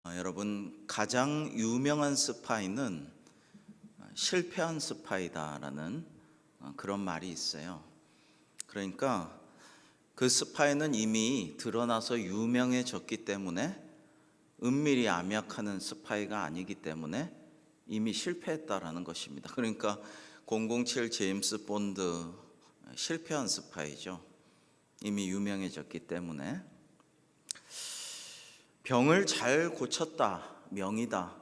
여러분, 가장 유명한 스파이는 실패한 스파이다라는 그런 말이 있어요. 그러니까 그 스파이는 이미 드러나서 유명해졌기 때문에 은밀히 암약하는 스파이가 아니기 때문에 이미 실패했다라는 것입니다. 그러니까 007 제임스 본드 실패한 스파이죠. 이미 유명해졌기 때문에. 병을 잘 고쳤다, 명이다.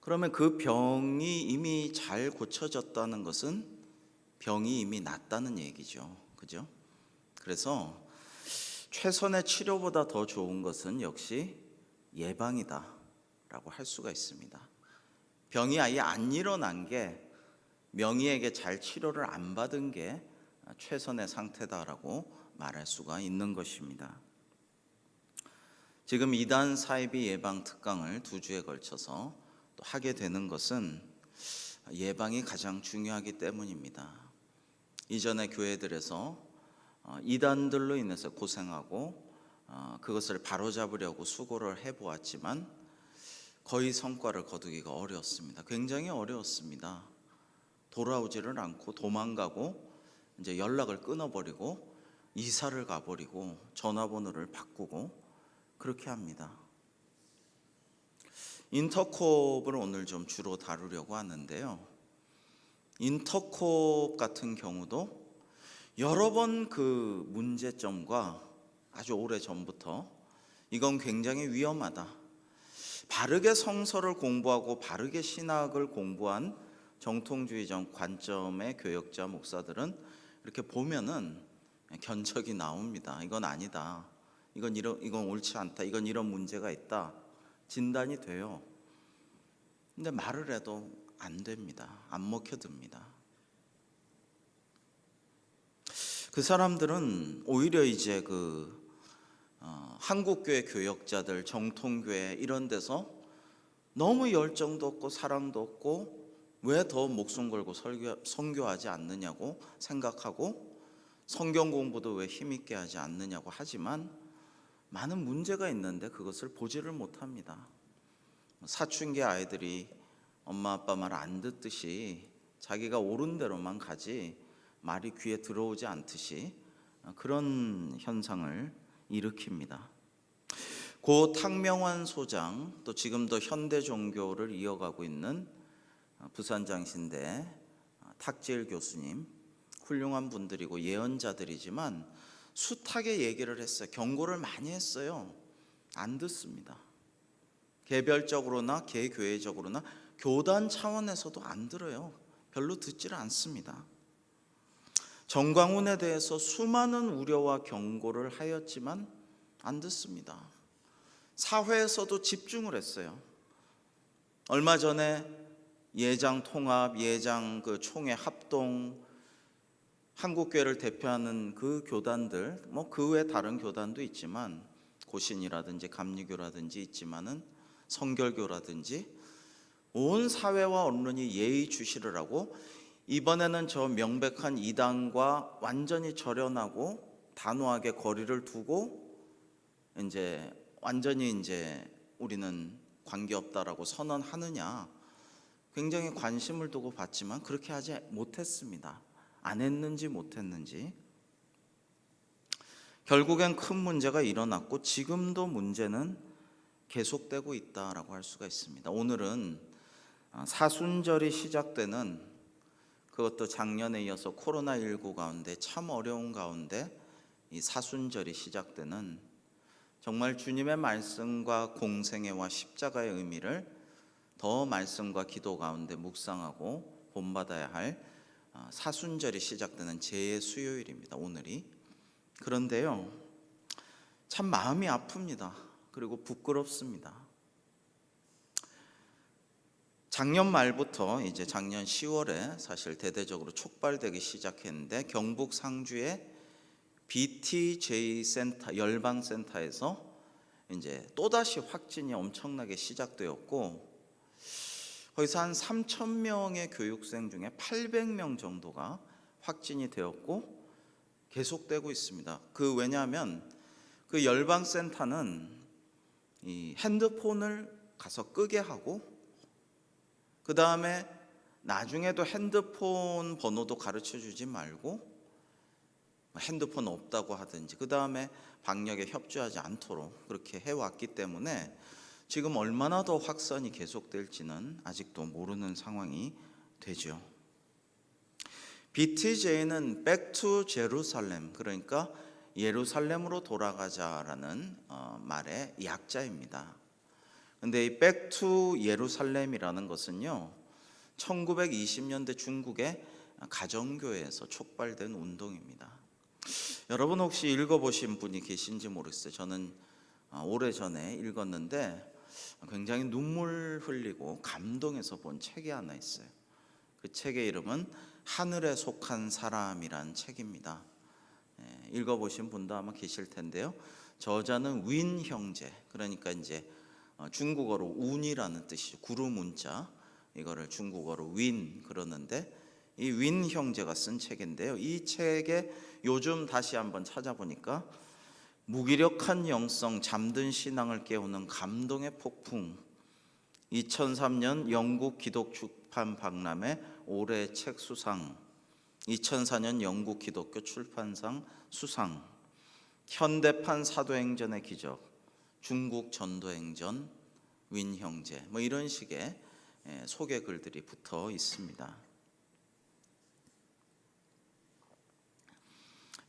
그러면 그 병이 이미 잘 고쳐졌다는 것은 병이 이미 낫다는 얘기죠. 그죠? 그래서 최선의 치료보다 더 좋은 것은 역시 예방이다 라고 할 수가 있습니다. 병이 아예 안 일어난 게, 명의에게 잘 치료를 안 받은 게 최선의 상태다라고 말할 수가 있는 것입니다. 지금 이단 사이비 예방 특강을 2주에 걸쳐서 또 하게 되는 것은 예방이 가장 중요하기 때문입니다. 이전의 교회들에서 이단들로 인해서 고생하고 그것을 바로잡으려고 수고를 해보았지만 거의 성과를 거두기가 어려웠습니다. 굉장히 어려웠습니다. 돌아오지를 않고 도망가고 이제 연락을 끊어버리고 이사를 가버리고 전화번호를 바꾸고 그렇게 합니다. 인터콥을 오늘 좀 주로 다루려고 하는데요. 인터콥 같은 경우도 여러 번 그 문제점과 아주 오래 전부터 이건 굉장히 위험하다. 바르게 성서를 공부하고 바르게 신학을 공부한 정통주의적 관점의 교역자 목사들은 이렇게 보면은 견적이 나옵니다. 이건 아니다. 이건 옳지 않다. 이건 이런 문제가 있다. 진단이 돼요. 근데 말을 해도 안 됩니다. 안 먹혀듭니다. 그 사람들은 오히려 이제 한국교회 교역자들, 정통교회 이런 데서 너무 열정도 없고 사랑도 없고 왜 더 목숨 걸고 선교하지 않느냐고 생각하고 성경 공부도 왜 힘있게 하지 않느냐고 하지만 많은 문제가 있는데 그것을 보지를 못합니다. 사춘기 아이들이 엄마 아빠 말 안 듣듯이 자기가 옳은 대로만 가지 말이 귀에 들어오지 않듯이 그런 현상을 일으킵니다. 고 탁명환 소장, 또 지금도 현대 종교를 이어가고 있는 부산장신대 탁재일 교수님, 훌륭한 분들이고 예언자들이지만 숱하게 얘기를 했어요. 경고를 많이 했어요. 안 듣습니다. 개별적으로나 개교회적으로나 교단 차원에서도 안 들어요. 별로 듣지를 않습니다. 정광훈에 대해서 수많은 우려와 경고를 하였지만 안 듣습니다. 사회에서도 집중을 했어요. 얼마 전에 예장 통합, 예장 총회 합동, 한국교회를 대표하는 그 교단들, 그 외 다른 교단도 있지만 고신이라든지 감리교라든지 있지만은 성결교라든지 온 사회와 언론이 예의 주시를 하고 이번에는 저 명백한 이단과 완전히 절연하고 단호하게 거리를 두고 이제 완전히 이제 우리는 관계없다라고 선언하느냐, 굉장히 관심을 두고 봤지만 그렇게 하지 못했습니다. 안 했는지 못했는지. 결국엔 큰 문제가 일어났고 지금도 문제는 계속되고 있다라고 할 수가 있습니다. 오늘은 사순절이 시작되는, 그것도 작년에 이어서 코로나19 가운데 참 어려운 가운데 이 사순절이 시작되는, 정말 주님의 말씀과 공생애와 십자가의 의미를 더 말씀과 기도 가운데 묵상하고 본받아야 할 사순절이 시작되는 제 수요일입니다. 오늘이. 그런데요, 참 마음이 아픕니다. 그리고 부끄럽습니다. 작년 말부터 이제 작년 10월에 사실 대대적으로 촉발되기 시작했는데 경북 상주의 BTJ 센터, 열방센터에서 이제 또다시 확진이 엄청나게 시작되었고, 거기서 한 3,000명의 교육생 중에 800명 정도가 확진이 되었고 계속되고 있습니다. 왜냐하면 그 열방센터는 이 핸드폰을 가서 끄게 하고, 그 다음에 나중에도 핸드폰 번호도 가르쳐 주지 말고 핸드폰 없다고 하든지, 그 다음에 방역에 협조하지 않도록 그렇게 해왔기 때문에 지금 얼마나 더 확산이 계속될지는 아직도 모르는 상황이 되죠. BTJ는 Back to Jerusalem, 그러니까 예루살렘으로 돌아가자라는 말의 약자입니다. 근데 이 Back to 예루살렘이라는 것은요, 1920년대 중국의 가정교회에서 촉발된 운동입니다. 여러분 혹시 읽어보신 분이 계신지 모르겠어요. 저는 오래전에 읽었는데 굉장히 눈물 흘리고 감동해서 본 책이 하나 있어요. 그 책의 이름은 하늘에 속한 사람이란 책입니다. 읽어보신 분도 아마 계실 텐데요. 저자는 윈 형제, 그러니까 이제 중국어로 운이라는 뜻이죠. 구름 운자, 이거를 중국어로 윈 그러는데, 이 윈 형제가 쓴 책인데요. 이 책에 요즘 다시 한번 찾아보니까 무기력한 영성, 잠든 신앙을 깨우는 감동의 폭풍, 2003년 영국 기독 출판 박람회 올해 책 수상, 2004년 영국 기독교 출판상 수상, 현대판 사도행전의 기적, 중국 전도행전, 윈 형제, 뭐 이런 식의 소개 글들이 붙어 있습니다.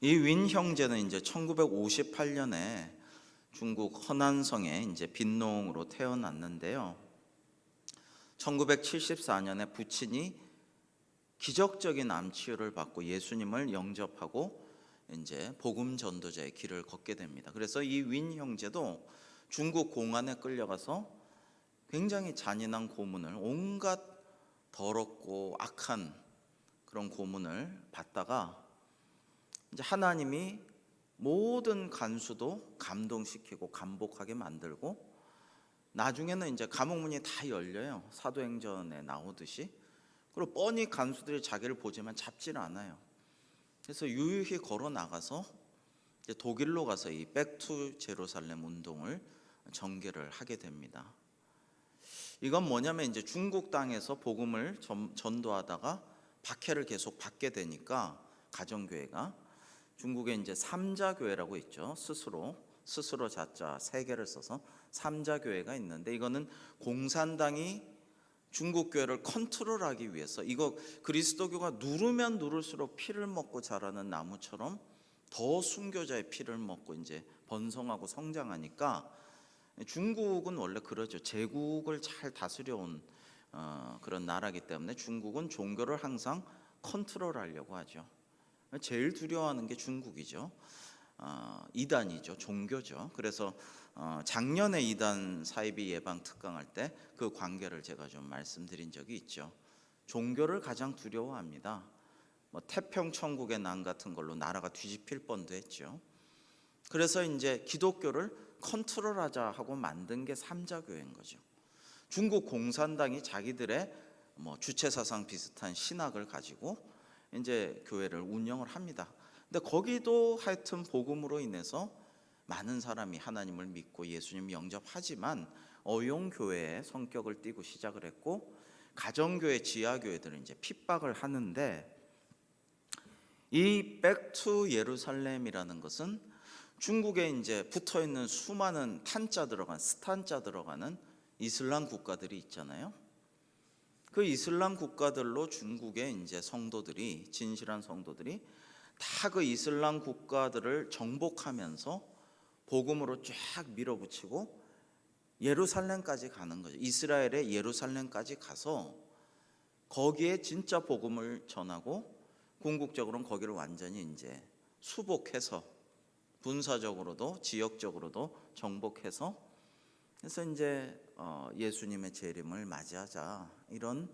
이 윈 형제는 이제 1958년에 중국 허난성에 이제 빈농으로 태어났는데요. 1974년에 부친이 기적적인 암 치유를 받고 예수님을 영접하고 이제 복음 전도자의 길을 걷게 됩니다. 그래서 이 윈 형제도 중국 공안에 끌려가서 굉장히 잔인한 고문을, 온갖 더럽고 악한 그런 고문을 받다가 이제 하나님이 모든 간수도 감동시키고 감복하게 만들고, 나중에는 이제 감옥문이 다 열려요. 사도행전에 나오듯이. 그리고 뻔히 간수들이 자기를 보지만 잡지를 않아요. 그래서 유유히 걸어 나가서 이제 독일로 가서 이 백투 제루살렘 운동을 전개를 하게 됩니다. 이건 뭐냐면 이제 중국 땅에서 복음을 전도하다가 박해를 계속 받게 되니까 가정교회가 중국에 이제 삼자교회라고 있죠. 스스로 자자 세 개를 써서 삼자교회가 있는데, 이거는 공산당이 중국 교회를 컨트롤하기 위해서, 이거 그리스도교가 누르면 누를수록 피를 먹고 자라는 나무처럼 더 순교자의 피를 먹고 이제 번성하고 성장하니까, 중국은 원래 그러죠. 제국을 잘 다스려온 그런 나라이기 때문에 중국은 종교를 항상 컨트롤하려고 하죠. 제일 두려워하는 게 중국이죠. 이단이죠. 종교죠. 그래서 작년에 이단 사이비 예방 특강할 때 그 관계를 제가 좀 말씀드린 적이 있죠. 종교를 가장 두려워합니다. 뭐 태평천국의 난 같은 걸로 나라가 뒤집힐 뻔도 했죠. 그래서 이제 기독교를 컨트롤하자 하고 만든 게 삼자교회인 거죠. 중국 공산당이 자기들의 뭐 주체사상 비슷한 신학을 가지고 이제 교회를 운영을 합니다. 근데 거기도 하여튼 복음으로 인해서 많은 사람이 하나님을 믿고 예수님 영접하지만 어용교회의 성격을 띠고 시작을 했고, 가정교회, 지하교회들은 이제 핍박을 하는데, 이 백투 예루살렘이라는 것은 중국에 이제 붙어 있는 수많은 스탄자 들어가는 이슬람 국가들이 있잖아요. 그 이슬람 국가들로 중국의 이제 성도들이, 진실한 성도들이 다 그 이슬람 국가들을 정복하면서 복음으로 쫙 밀어붙이고 예루살렘까지 가는 거죠. 이스라엘의 예루살렘까지 가서 거기에 진짜 복음을 전하고, 궁극적으로는 거기를 완전히 이제 수복해서 군사적으로도 지역적으로도 정복해서, 그래서 이제 예수님의 재림을 맞이하자, 이런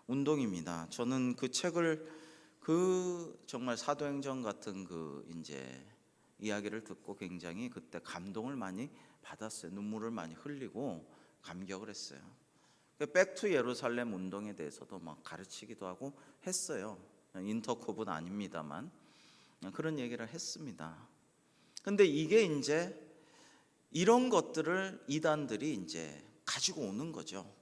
운동입니다. 저는 그 책을 정말 사도행전 같은 이제 이야기를 듣고 굉장히 그때 감동을 많이 받았어요. 눈물을 많이 흘리고 감격을 했어요. 백투 예루살렘 운동에 대해서도 막 가르치기도 하고 했어요. 인터컵은 아닙니다만 그런 얘기를 했습니다. 근데 이게 이제 이런 것들을 이단들이 이제 가지고 오는 거죠.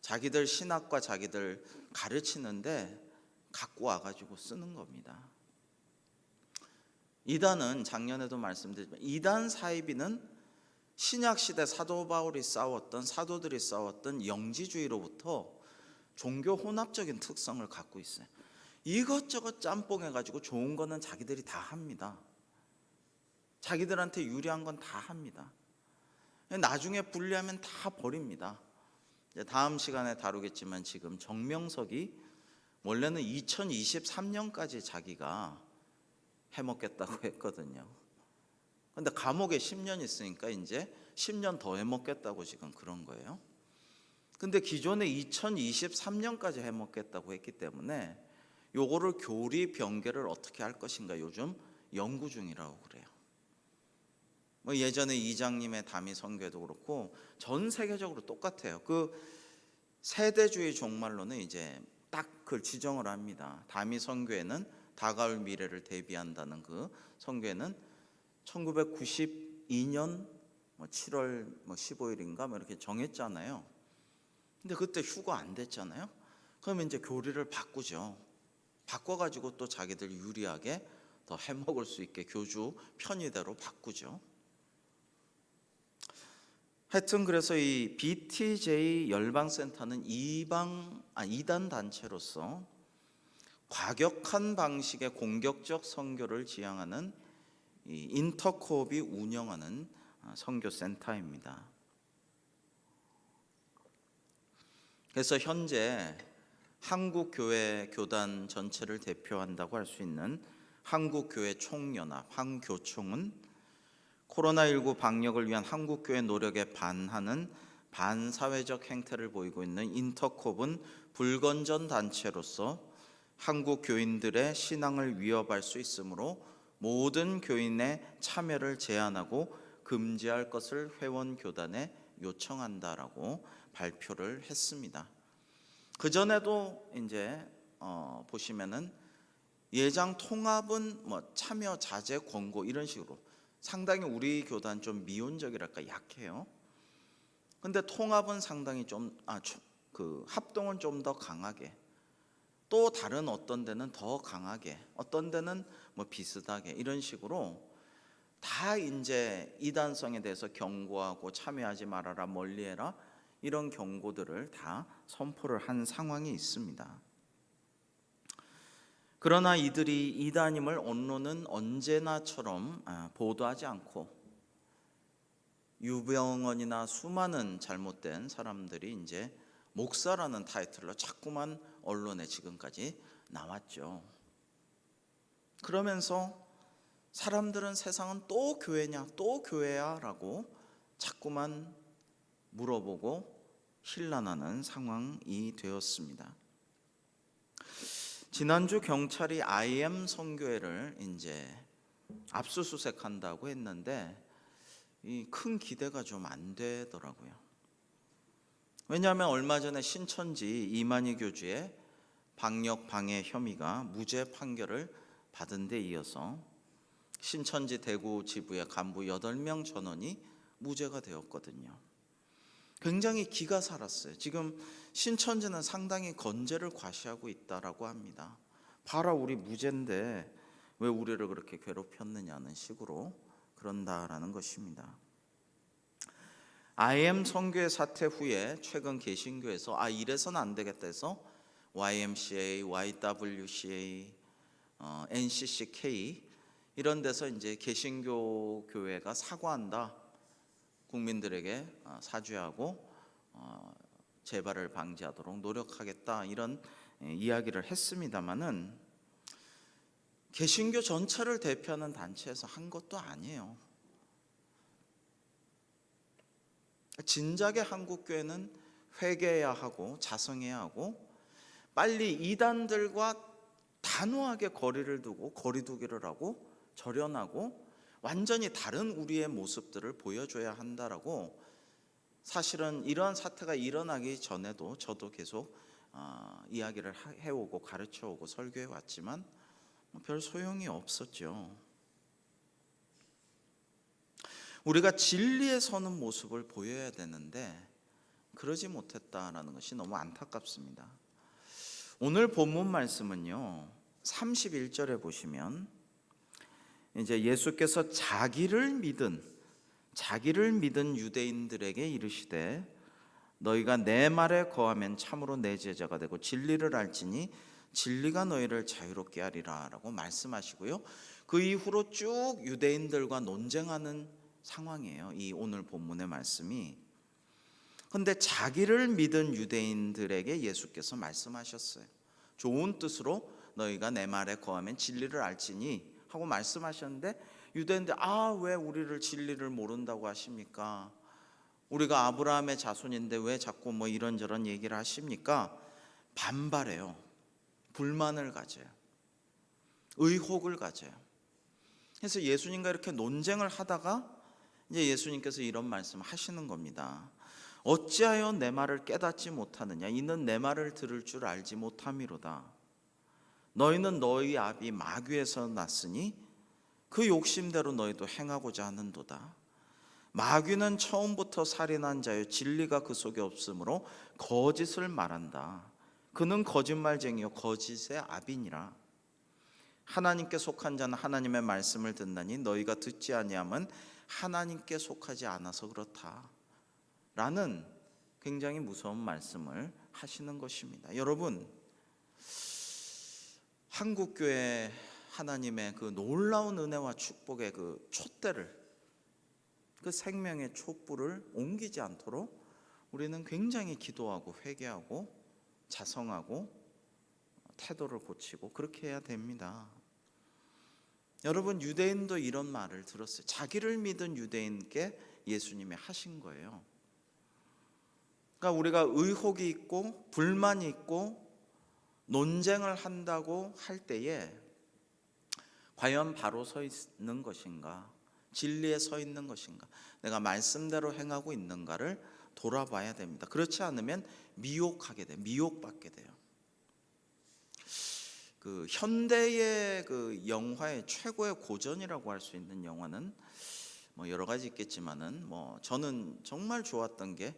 자기들 신학과 자기들 가르치는데 갖고 와가지고 쓰는 겁니다. 이단은 작년에도 말씀드렸지만 이단 사이비는 신약시대 사도 바울이 싸웠던, 사도들이 싸웠던 영지주의로부터 종교 혼합적인 특성을 갖고 있어요. 이것저것 짬뽕해가지고 좋은 거는 자기들이 다 합니다. 자기들한테 유리한 건 다 합니다. 나중에 분리하면 다 버립니다. 다음 시간에 다루겠지만 지금 정명석이 원래는 2023년까지 자기가 해먹겠다고 했거든요. 근데 감옥에 10년 있으니까 이제 10년 더 해먹겠다고 지금 그런 거예요. 근데 기존에 2023년까지 해먹겠다고 했기 때문에 요거를 교리 변개를 어떻게 할 것인가 요즘 연구 중이라고 그래요. 뭐 예전에 이장님의 다미 선교회도 그렇고 전 세계적으로 똑같아요. 그 세대주의 종말론은 이제 딱 그걸 지정을 합니다. 다미 선교회는 다가올 미래를 대비한다는 그 선교회는 1992년 7월 15일인가 뭐 이렇게 정했잖아요. 근데 그때 휴거 안 됐잖아요. 그러면 이제 교리를 바꾸죠. 바꿔가지고 또 자기들 유리하게 더 해먹을 수 있게 교주 편의대로 바꾸죠. 하여튼 그래서 이 BTJ 열방센터는 이단 단체로서 과격한 방식의 공격적 선교를 지향하는 이 인터코업이 운영하는 선교센터입니다. 그래서 현재 한국교회 교단 전체를 대표한다고 할 수 있는 한국교회 총연합 한교총은 코로나19 방역을 위한 한국교회 노력에 반하는 반사회적 행태를 보이고 있는 인터콥은 불건전 단체로서 한국 교인들의 신앙을 위협할 수 있으므로 모든 교인의 참여를 제한하고 금지할 것을 회원교단에 요청한다라고 발표를 했습니다. 그 전에도 이제 보시면은 예장 통합은 참여 자제 권고 이런 식으로 상당히 우리 교단 좀 미온적이랄까 약해요. 근데 통합은 상당히 합동은 좀 더 강하게, 또 다른 어떤 데는 더 강하게, 어떤 데는 비슷하게 이런 식으로 다 이제 이단성에 대해서 경고하고 참여하지 말아라, 멀리해라 이런 경고들을 다 선포를 한 상황이 있습니다. 그러나 이들이 이단임을 언론은 언제나처럼 보도하지 않고 유병언이나 수많은 잘못된 사람들이 이제 목사라는 타이틀로 자꾸만 언론에 지금까지 나왔죠. 그러면서 사람들은 세상은 또 교회냐, 또 교회야 라고 자꾸만 물어보고 혼란하는 상황이 되었습니다. 지난주 경찰이 IM 선교회를 이제 압수수색한다고 했는데 이 큰 기대가 좀 안 되더라고요. 왜냐하면 얼마 전에 신천지 이만희 교주의 방역 방해 혐의가 무죄 판결을 받은 데 이어서 신천지 대구 지부의 간부 8명 전원이 무죄가 되었거든요. 굉장히 기가 살았어요. 지금 신천지는 상당히 건재를 과시하고 있다라고 합니다. 봐라, 우리 무죄인데 왜 우리를 그렇게 괴롭혔느냐는 식으로 그런다라는 것입니다. IM 선교회 사태 후에 최근 개신교에서 이래서는 안 되겠다 해서 YMCA, YWCA, NCCK 이런 데서 이제 개신교 교회가 사과한다, 국민들에게 사죄하고 재발을 방지하도록 노력하겠다 이런 이야기를 했습니다마는 개신교 전체를 대표하는 단체에서 한 것도 아니에요. 진작에 한국교회는 회개해야 하고 자성해야 하고 빨리 이단들과 단호하게 거리를 두고 거리두기를 하고 절연하고 완전히 다른 우리의 모습들을 보여줘야 한다라고, 사실은 이러한 사태가 일어나기 전에도 저도 계속 이야기를 해오고 가르쳐오고 설교해 왔지만 별 소용이 없었죠. 우리가 진리에 서는 모습을 보여야 되는데 그러지 못했다라는 것이 너무 안타깝습니다. 오늘 본문 말씀은요, 31절에 보시면 이제 예수께서 자기를 믿은 유대인들에게 이르시되 너희가 내 말에 거하면 참으로 내 제자가 되고 진리를 알지니 진리가 너희를 자유롭게 하리라 라고 말씀하시고요. 그 이후로 쭉 유대인들과 논쟁하는 상황이에요, 이 오늘 본문의 말씀이. 그런데 자기를 믿은 유대인들에게 예수께서 말씀하셨어요. 좋은 뜻으로 너희가 내 말에 거하면 진리를 알지니 하고 말씀하셨는데, 유대인들 왜 우리를 진리를 모른다고 하십니까? 우리가 아브라함의 자손인데 왜 자꾸 뭐 이런저런 얘기를 하십니까? 반발해요. 불만을 가져요. 의혹을 가져요. 그래서 예수님과 이렇게 논쟁을 하다가 이제 예수님께서 이런 말씀 하시는 겁니다. 어찌하여 내 말을 깨닫지 못하느냐? 이는 내 말을 들을 줄 알지 못함이로다. 너희는 너희 아비 마귀에서 났으니 그 욕심대로 너희도 행하고자 하는도다. 마귀는 처음부터 살인한 자요 진리가 그 속에 없으므로 거짓을 말한다. 그는 거짓말쟁이요 거짓의 아비니라. 하나님께 속한 자는 하나님의 말씀을 듣나니 너희가 듣지 아니함은 하나님께 속하지 않아서 그렇다 라는 굉장히 무서운 말씀을 하시는 것입니다. 여러분, 한국교회 하나님의 그 놀라운 은혜와 축복의 그 촛대를, 그 생명의 촛불을 옮기지 않도록 우리는 굉장히 기도하고 회개하고 자성하고 태도를 고치고 그렇게 해야 됩니다. 여러분, 유대인도 이런 말을 들었어요. 자기를 믿은 유대인께 예수님이 하신 거예요. 그러니까 우리가 의혹이 있고 불만이 있고 논쟁을 한다고 할 때에 과연 바로 서 있는 것인가, 진리에 서 있는 것인가, 내가 말씀대로 행하고 있는가를 돌아봐야 됩니다. 그렇지 않으면 미혹하게 돼요. 미혹받게 돼요. 그 현대의 그 영화의 최고의 고전이라고 할 수 있는 영화는 뭐 여러 가지 있겠지만은 뭐 저는 정말 좋았던 게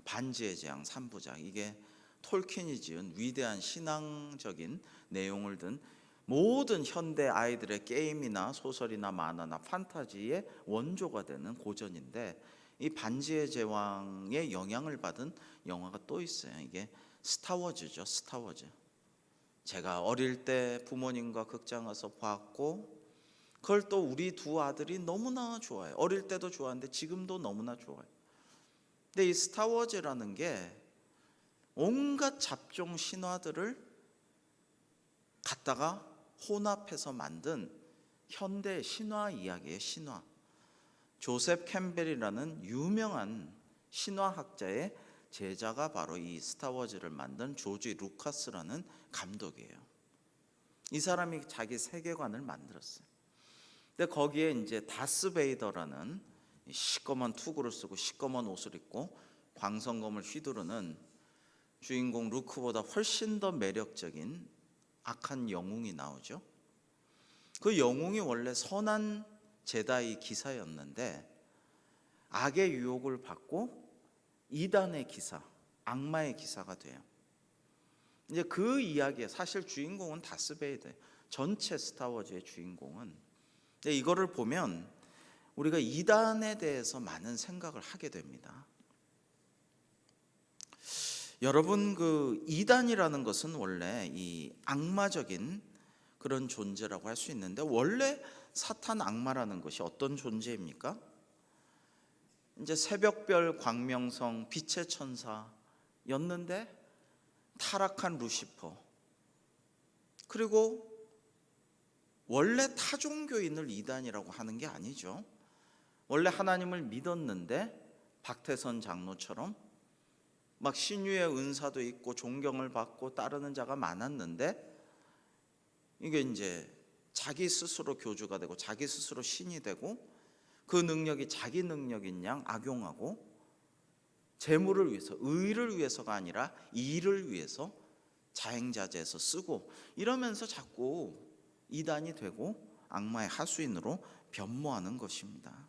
반지의 제왕 3부작. 이게 톨킨이 지은 위대한 신앙적인 내용을 든 모든 현대 아이들의 게임이나 소설이나 만화나 판타지의 원조가 되는 고전인데, 이 반지의 제왕의 영향을 받은 영화가 또 있어요. 이게 스타워즈죠. 스타워즈. 제가 어릴 때 부모님과 극장 가서 봤고, 그걸 또 우리 두 아들이 너무나 좋아해요. 어릴 때도 좋아하는데 지금도 너무나 좋아해요. 근데 이 스타워즈라는 게 온갖 잡종 신화들을 갖다가 혼합해서 만든 현대 신화 이야기예요. 신화. 조셉 캠벨이라는 유명한 신화학자의 제자가 바로 이 스타워즈를 만든 조지 루카스라는 감독이에요. 이 사람이 자기 세계관을 만들었어요. 근데 거기에 이제 다스베이더라는 시꺼먼 투구를 쓰고 시꺼먼 옷을 입고 광선검을 휘두르는 주인공 루크보다 훨씬 더 매력적인 악한 영웅이 나오죠. 그 영웅이 원래 선한 제다이 기사였는데 악의 유혹을 받고 이단의 기사, 악마의 기사가 돼요. 이제 그 이야기에 사실 주인공은 다스베이더예요. 전체 스타워즈의 주인공은. 근데 이거를 보면 우리가 이단에 대해서 많은 생각을 하게 됩니다. 여러분, 그 이단이라는 것은 원래 이 악마적인 그런 존재라고 할 수 있는데, 원래 사탄 악마라는 것이 어떤 존재입니까? 이제 새벽별 광명성 빛의 천사였는데 타락한 루시퍼, 그리고 원래 타종교인을 이단이라고 하는 게 아니죠. 원래 하나님을 믿었는데 박태선 장로처럼 막 신유의 은사도 있고 존경을 받고 따르는 자가 많았는데, 이게 이제 자기 스스로 교주가 되고 자기 스스로 신이 되고 그 능력이 자기 능력인 양 악용하고 재물을 위해서, 의를 위해서가 아니라 일을 위해서 자행자재해서 쓰고 이러면서 자꾸 이단이 되고 악마의 하수인으로 변모하는 것입니다.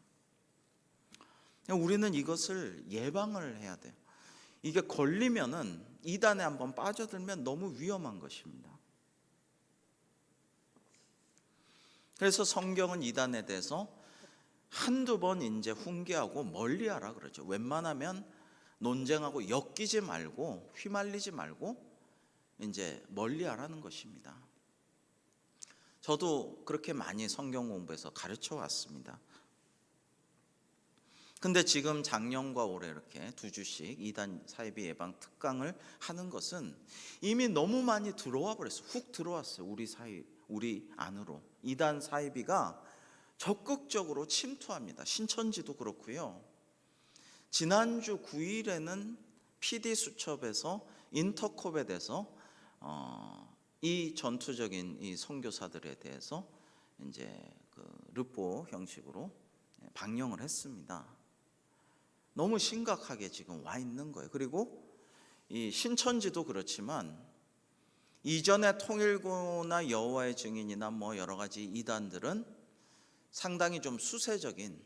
우리는 이것을 예방을 해야 돼요. 이게 걸리면은 이단에 한번 빠져들면 너무 위험한 것입니다. 그래서 성경은 이단에 대해서 한두 번 이제 훈계하고 멀리하라 그러죠. 웬만하면 논쟁하고 엮이지 말고 휘말리지 말고 이제 멀리하라는 것입니다. 저도 그렇게 많이 성경 공부해서 가르쳐 왔습니다. 근데 지금 작년과 올해 이렇게 2주씩 이단 사이비 예방 특강을 하는 것은 이미 너무 많이 들어와 버렸어요. 훅 들어왔어요. 우리 안으로. 이단 사이비가 적극적으로 침투합니다. 신천지도 그렇고요. 지난주 9일에는 PD 수첩에서 인터콥에 대해서 이 전투적인 이 선교사들에 대해서 이제 그 르포 형식으로 방영을 했습니다. 너무 심각하게 지금 와 있는 거예요. 그리고 이 신천지도 그렇지만 이전에 통일교나 여호와의 증인이나 뭐 여러 가지 이단들은 상당히 좀 수세적인,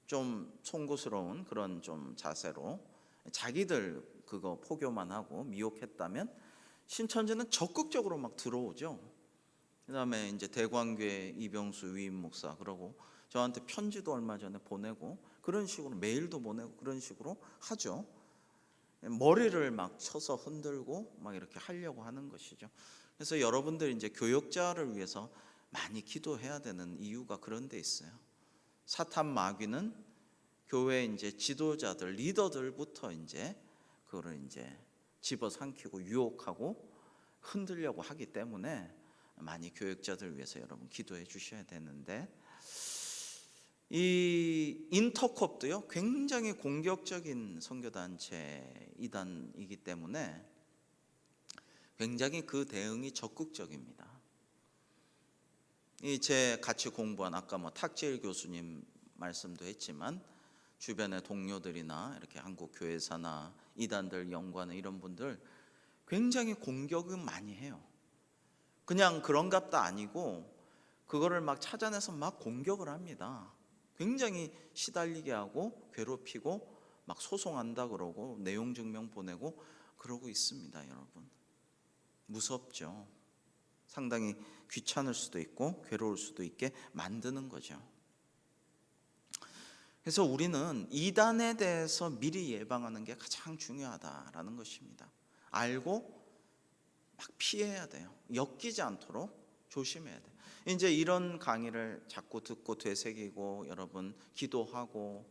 좀 송구스러운 그런 좀 자세로 자기들 그거 포교만 하고 미혹했다면 신천지는 적극적으로 막 들어오죠. 그다음에 이제 대광교회 이병수 위임 목사 그러고 저한테 편지도 얼마 전에 보내고 그런 식으로 메일도 보내고 그런 식으로 하죠. 머리를 막 쳐서 흔들고 막 이렇게 하려고 하는 것이죠. 그래서 여러분들 이제 교역자를 위해서 많이 기도해야 되는 이유가 그런 데 있어요. 사탄 마귀는 교회 이제 지도자들, 리더들부터 이제 그거를 이제 집어삼키고 유혹하고 흔들려고 하기 때문에 많이 교역자들 위해서 여러분 기도해 주셔야 되는데, 이 인터콥도요 굉장히 공격적인 선교단체 이단이기 때문에 굉장히 그 대응이 적극적입니다. 제 같이 공부한 아까 뭐 탁지일 교수님 말씀도 했지만 주변의 동료들이나 이렇게 한국 교회사나 이단들 연구하는 이런 분들 굉장히 공격은 많이 해요. 그냥 그런갑다 아니고 그거를 막 찾아내서 막 공격을 합니다. 굉장히 시달리게 하고 괴롭히고 막 소송한다 그러고 내용 증명 보내고 그러고 있습니다. 여러분 무섭죠. 상당히 귀찮을 수도 있고 괴로울 수도 있게 만드는 거죠. 그래서 우리는 이단에 대해서 미리 예방하는 게 가장 중요하다라는 것입니다. 알고 막 피해야 돼요. 엮이지 않도록 조심해야 돼요. 이제 이런 강의를 자꾸 듣고 되새기고 여러분 기도하고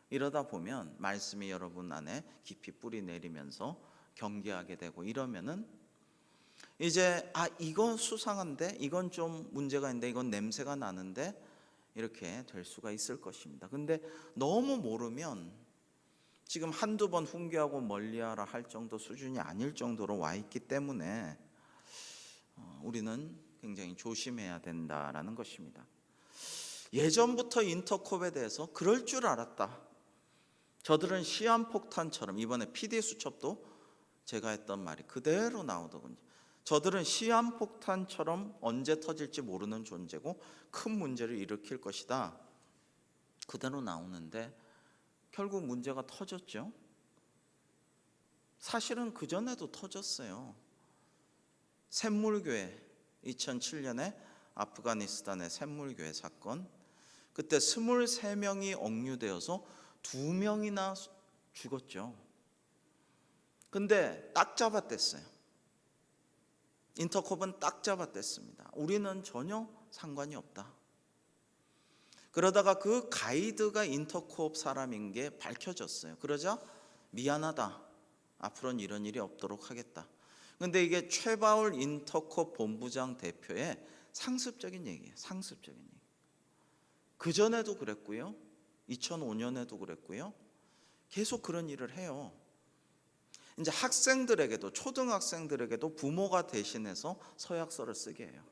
이러다 보면 말씀이 여러분 안에 깊이 뿌리 내리면서 경계하게 되고 이러면은 이제 이건 수상한데 이건 좀 문제가 있는데 이건 냄새가 나는데 이렇게 될 수가 있을 것입니다. 근데 너무 모르면 지금 한두 번 훈계하고 멀리하라 할 정도 수준이 아닐 정도로 와 있기 때문에 우리는 굉장히 조심해야 된다라는 것입니다. 예전부터 인터콥에 대해서 그럴 줄 알았다. 저들은 시한폭탄처럼, 이번에 PD 수첩도 제가 했던 말이 그대로 나오더군요. 저들은 시한폭탄처럼 언제 터질지 모르는 존재고 큰 문제를 일으킬 것이다. 그대로 나오는데 결국 문제가 터졌죠. 사실은 그전에도 터졌어요. 샘물교회 2007년에 아프가니스탄의 샘물교회 사건, 그때 23명이 억류되어서 2명이나 죽었죠. 근데 딱 잡아댔어요. 인터콥은 딱 잡아댔습니다. 우리는 전혀 상관이 없다. 그러다가 그 가이드가 인터콥 사람인 게 밝혀졌어요. 그러자 미안하다. 앞으로는 이런 일이 없도록 하겠다. 근데 이게 최바울 인터콥 본부장 대표의 상습적인 얘기예요. 상습적인 얘기. 그전에도 그랬고요. 2005년에도 그랬고요. 계속 그런 일을 해요. 이제 학생들에게도, 초등학생들에게도 부모가 대신해서 서약서를 쓰게 해요.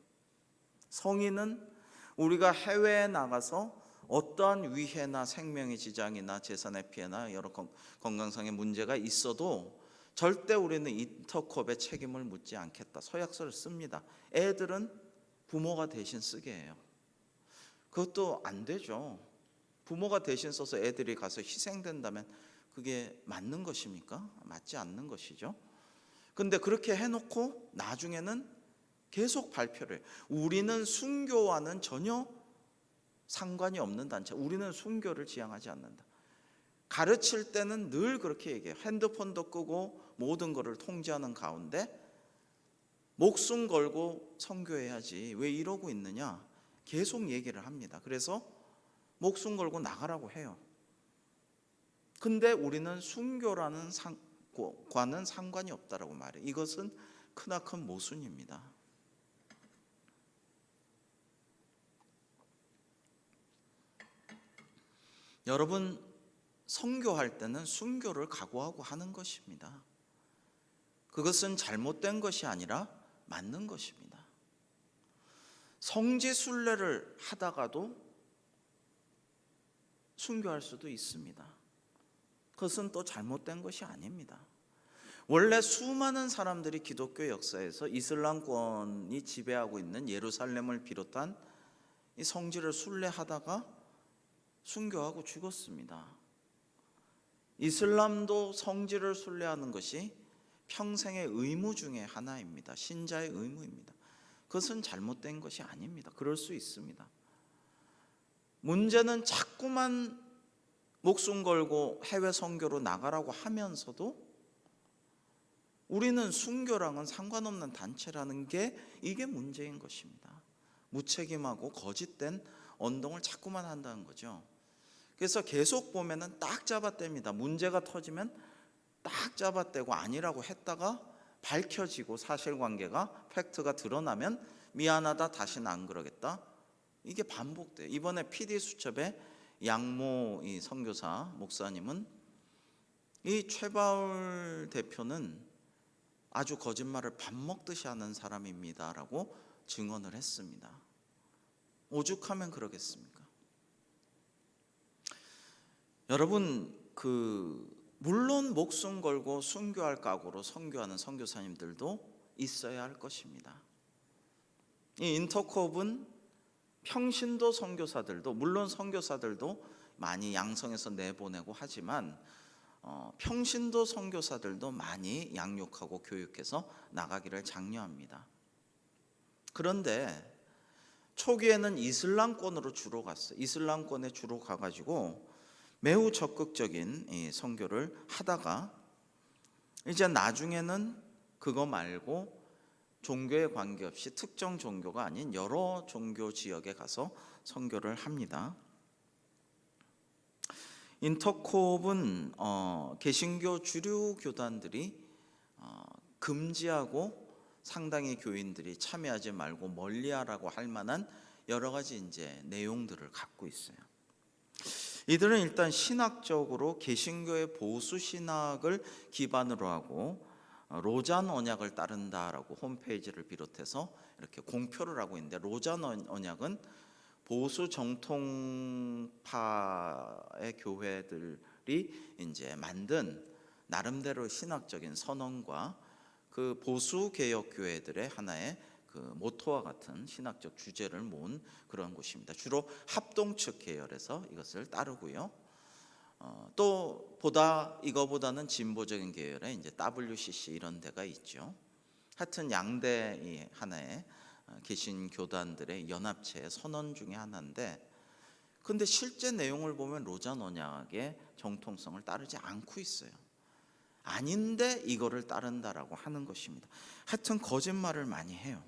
성인은 우리가 해외에 나가서 어떠한 위해나 생명의 지장이나 재산의 피해나 여러 건강상의 문제가 있어도 절대 우리는 인터콥의 책임을 묻지 않겠다. 서약서를 씁니다. 애들은 부모가 대신 쓰게 해요. 그것도 안 되죠. 부모가 대신 써서 애들이 가서 희생된다면 그게 맞는 것입니까? 맞지 않는 것이죠. 근데 그렇게 해놓고 나중에는 계속 발표를 해요. 우리는 순교와는 전혀 상관이 없는 단체, 우리는 순교를 지향하지 않는다. 가르칠 때는 늘 그렇게 얘기해요. 핸드폰도 끄고 모든 것을 통제하는 가운데 목숨 걸고 선교해야지 왜 이러고 있느냐 계속 얘기를 합니다. 그래서 목숨 걸고 나가라고 해요. 근데 우리는 순교라는 과는 상관이 없다라고 말해요. 이것은 크나큰 모순입니다. 여러분, 선교할 때는 순교를 각오하고 하는 것입니다. 그것은 잘못된 것이 아니라 맞는 것입니다. 성지순례를 하다가도 순교할 수도 있습니다. 그것은 또 잘못된 것이 아닙니다. 원래 수많은 사람들이 기독교 역사에서 이슬람권이 지배하고 있는 예루살렘을 비롯한 이 성지를 순례하다가 순교하고 죽었습니다. 이슬람도 성지를 순례하는 것이 평생의 의무 중에 하나입니다. 신자의 의무입니다. 그것은 잘못된 것이 아닙니다. 그럴 수 있습니다. 문제는 자꾸만 목숨 걸고 해외 선교로 나가라고 하면서도 우리는 순교랑은 상관없는 단체라는 게 이게 문제인 것입니다. 무책임하고 거짓된 언동을 자꾸만 한다는 거죠. 그래서 계속 보면은 딱 잡아댑니다. 문제가 터지면 딱 잡아떼고 아니라고 했다가 밝혀지고 사실관계가 팩트가 드러나면 미안하다 다시는 안 그러겠다. 이게 반복돼요. 이번에 PD수첩의 양모 이 선교사 목사님은 이 최바울 대표는 아주 거짓말을 밥 먹듯이 하는 사람입니다라고 증언을 했습니다. 오죽하면 그러겠습니까? 여러분, 물론 목숨 걸고 순교할 각오로 선교하는 선교사님들도 있어야 할 것입니다. 이 인터콥은 평신도 선교사들도, 물론 선교사들도 많이 양성해서 내보내고 하지만 평신도 선교사들도 많이 양육하고 교육해서 나가기를 장려합니다. 그런데 초기에는 이슬람권으로 주로 갔어요. 이슬람권에 주로 가가지고 매우 적극적인 이 선교를 하다가 이제 나중에는 그거 말고 종교에 관계없이 특정 종교가 아닌 여러 종교 지역에 가서 선교를 합니다. 인터콥은 개신교 주류 교단들이 금지하고 상당히 교인들이 참여하지 말고 멀리하라고 할 만한 여러 가지 이제 내용들을 갖고 있어요. 이들은 일단 신학적으로 개신교의 보수 신학을 기반으로 하고 로잔 언약을 따른다라고 홈페이지를 비롯해서 이렇게 공표를 하고 있는데, 로잔 언약은 보수 정통파의 교회들이 이제 만든 나름대로 신학적인 선언과 그 보수 개혁 교회들의 하나의 그 모토와 같은 신학적 주제를 모은 그런 곳입니다. 주로 합동 측 계열에서 이것을 따르고요. 또 이거보다는 진보적인 계열의 이제 WCC 이런 데가 있죠. 하여튼 양대 하나의 개신 교단들의 연합체의 선언 중에 하나인데, 근데 실제 내용을 보면 로잔 언약의 정통성을 따르지 않고 있어요. 아닌데 이거를 따른다라고 하는 것입니다. 하여튼 거짓말을 많이 해요.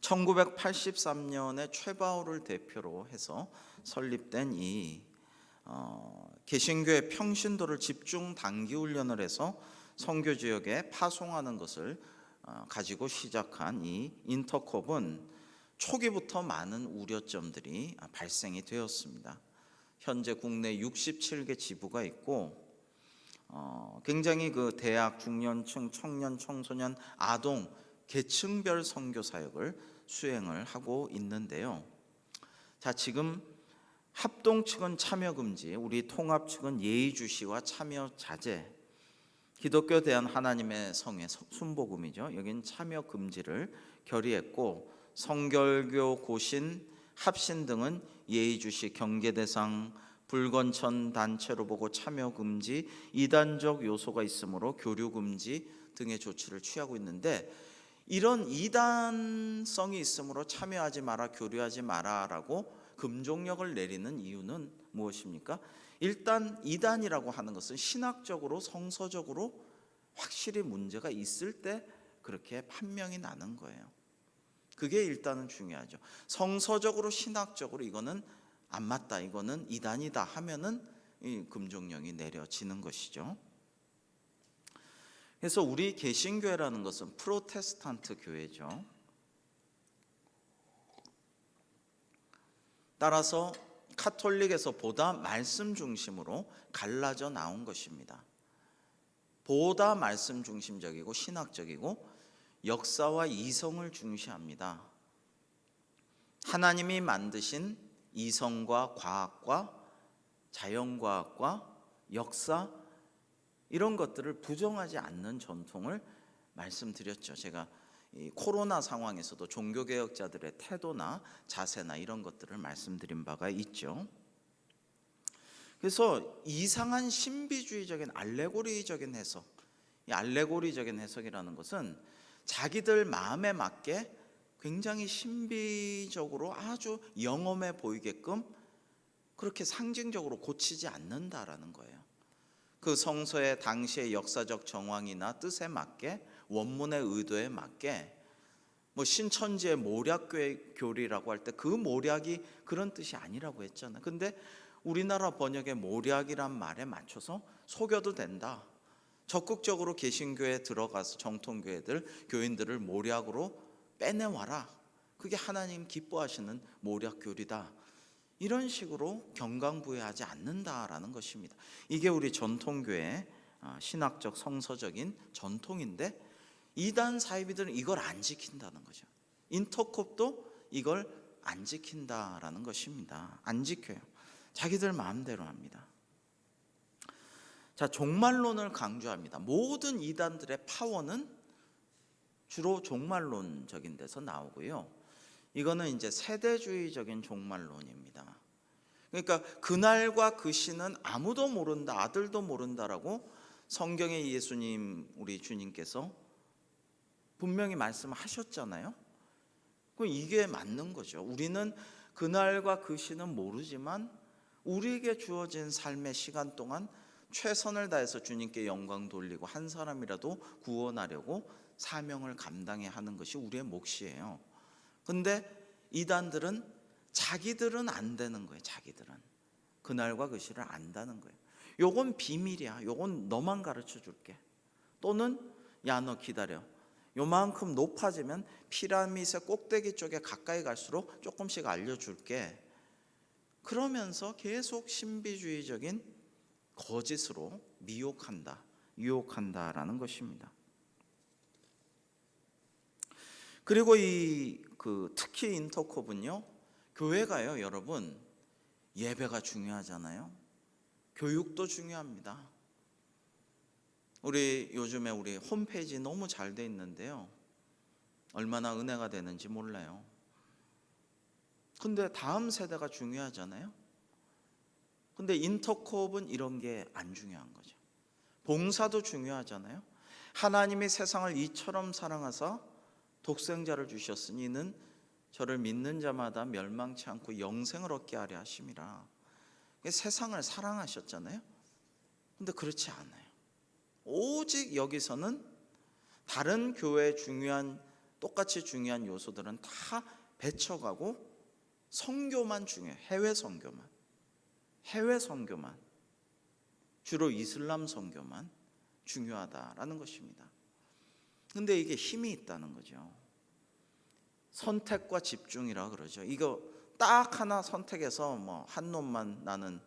1983년에 최바울을 대표로 해서 설립된 이 개신교의 평신도를 집중 단기 훈련을 해서 선교 지역에 파송하는 것을 가지고 시작한 이 인터콥은 초기부터 많은 우려점들이 발생이 되었습니다. 현재 국내 67개 지부가 있고 굉장히 그 대학, 중년층, 청년, 청소년, 아동 계층별 선교 사역을 수행을 하고 있는데요. 자, 지금 합동 측은 참여 금지, 우리 통합 측은 예의주시와 참여 자제, 기독교 대한 하나님의 성의 순복음이죠. 여긴 참여 금지를 결의했고, 성결교, 고신, 합신 등은 예의주시, 경계대상, 불건천 단체로 보고 참여 금지, 이단적 요소가 있으므로 교류 금지 등의 조치를 취하고 있는데, 이런 이단성이 있으므로 참여하지 마라, 교류하지 마라라고 금종력을 내리는 이유는 무엇입니까? 일단 이단이라고 하는 것은 신학적으로 성서적으로 확실히 문제가 있을 때 그렇게 판명이 나는 거예요. 그게 일단은 중요하죠. 성서적으로 신학적으로 이거는 안 맞다, 이거는 이단이다 하면은 이 금종령이 내려지는 것이죠. 그래서 우리 개신교회라는 것은 프로테스탄트 교회죠. 따라서 카톨릭에서 보다 말씀 중심으로 갈라져 나온 것입니다. 보다 말씀 중심적이고 신학적이고 역사와 이성을 중시합니다. 하나님이 만드신 이성과 과학과 자연과학과 역사, 이런 것들을 부정하지 않는 전통을 말씀드렸죠. 제가 이 코로나 상황에서도 종교개혁자들의 태도나 자세나 이런 것들을 말씀드린 바가 있죠. 그래서 이상한 신비주의적인 알레고리적인 해석, 이 알레고리적인 해석이라는 것은 자기들 마음에 맞게 굉장히 신비적으로 아주 영험해 보이게끔 그렇게 상징적으로 고치지 않는다라는 거예요. 그 성서의 당시의 역사적 정황이나 뜻에 맞게, 원문의 의도에 맞게, 뭐 신천지의 모략교리라고 할 때 그 모략이 그런 뜻이 아니라고 했잖아요. 근데 우리나라 번역의 모략이란 말에 맞춰서 속여도 된다. 적극적으로 개신교에 들어가서 정통교회들, 교인들을 모략으로 빼내와라. 그게 하나님 기뻐하시는 모략교리다. 이런 식으로 경강부회하지 않는다라는 것입니다. 이게 우리 전통교회의 신학적 성서적인 전통인데, 이단 사이비들은 이걸 안 지킨다는 거죠. 인터콥도 이걸 안 지킨다라는 것입니다. 안 지켜요. 자기들 마음대로 합니다. 자, 종말론을 강조합니다. 모든 이단들의 파워는 주로 종말론적인 데서 나오고요. 이거는 이제 세대주의적인 종말론입니다. 그러니까 그날과 그 시는 아무도 모른다, 아들도 모른다라고 성경의 예수님, 우리 주님께서 분명히 말씀하셨잖아요. 그럼 이게 맞는 거죠. 우리는 그날과 그 시는 모르지만 우리에게 주어진 삶의 시간 동안 최선을 다해서 주님께 영광 돌리고 한 사람이라도 구원하려고 사명을 감당해야 하는 것이 우리의 몫이에요. 근데 이단들은 자기들은 안 되는 거예요. 자기들은 그날과 그 시를 안다는 거예요. 요건 비밀이야. 요건 너만 가르쳐 줄게. 또는 야, 너 기다려. 요만큼 높아지면 피라밋의 꼭대기 쪽에 가까이 갈수록 조금씩 알려줄게. 그러면서 계속 신비주의적인 거짓으로 미혹한다, 유혹한다라는 것입니다. 그리고 특히 인터콥은요, 교회가요, 여러분, 예배가 중요하잖아요. 교육도 중요합니다. 요즘에 우리 홈페이지 너무 잘 돼 있는데요, 얼마나 은혜가 되는지 몰라요. 근데 다음 세대가 중요하잖아요. 근데 인터콥은 이런 게 안 중요한 거죠. 봉사도 중요하잖아요. 하나님이 세상을 이처럼 사랑하사 독생자를 주셨으니 이는 저를 믿는 자마다 멸망치 않고 영생을 얻게 하려 하심이라. 세상을 사랑하셨잖아요. 근데 그렇지 않아요. 오직 여기서는 다른 교회의 똑같이 중요한 요소들은 다 배쳐가고 선교만 중요해요. 해외 선교만, 주로 이슬람 선교만 중요하다라는 것입니다. 근데 이게 힘이 있다는 거죠. 선택과 집중이라 그러죠. 이거 딱 하나 선택해서 뭐 한 놈만 나는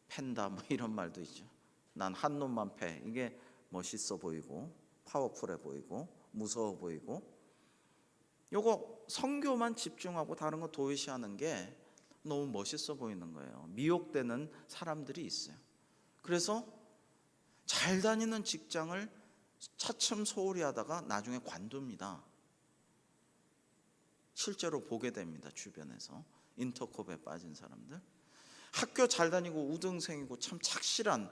팬다, 뭐 이런 말도 있죠. 난 한 놈만 패. 이게 멋있어 보이고 파워풀해 보이고 무서워 보이고, 요거 선교만 집중하고 다른 거 도외시하는 게 너무 멋있어 보이는 거예요. 미혹되는 사람들이 있어요. 그래서 잘 다니는 직장을 차츰 소홀히 하다가 나중에 관둡니다. 실제로 보게 됩니다. 주변에서. 인터콥에 빠진 사람들. 학교 잘 다니고 우등생이고 참 착실한